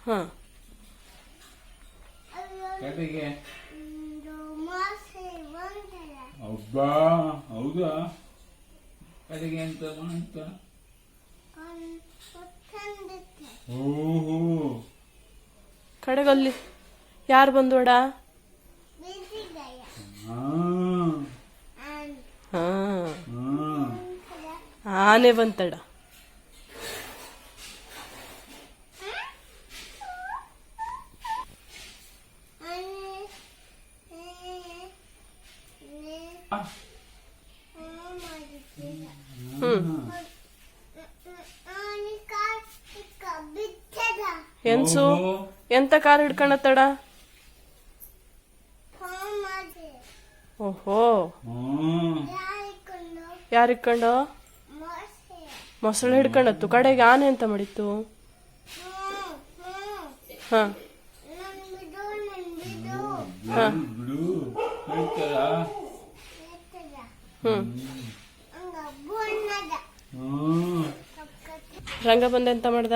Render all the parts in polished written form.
ಹಾ ಕಡೆಗೆ ಅಬ್ಬಾ ಹೌದಾ ಕಡೆಗೆ ಅಂತ ಅಂತ ಓಹೋ ಕಡೆಗಲ್ಲಿ ಯಾರು ಬಂದೋಡ ಹಾ ಆನೆ ಬಂತಡ ಎನ್ಸು ಎಂತ ಕಾರ್ ಹಿಡ್ಕಣತ್ತಡ ಓಹೋ ಯಾರು ಹಿಡ್ಕೊಂಡು ಮೊಸಳೆ ಹಿಡ್ಕೊಂಡತ್ತು ಕಡೆಗೆ ಆನೆ ಅಂತ ಮಾಡಿತ್ತು ಹ ಹ ರಂಗ ಬಂದ ಎಂತ ಮಾಡ್ದ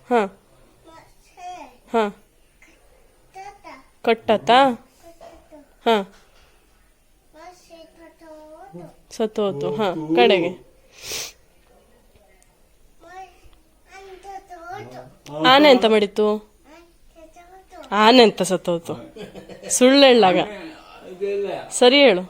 ಹ ಹ ಕಟ್ಟತ್ತ ಹ ಸತ್ತೋತು ಹ ಕಡೆಗೆ ಆನೆ ಎಂತ ಮಾಡಿತ್ತು ಆನೆ ಅಂತ ಸತ್ತೋತು ಸುಳ್ಳು ಹೇಳಾಗ ಸರಿ ಹೇಳು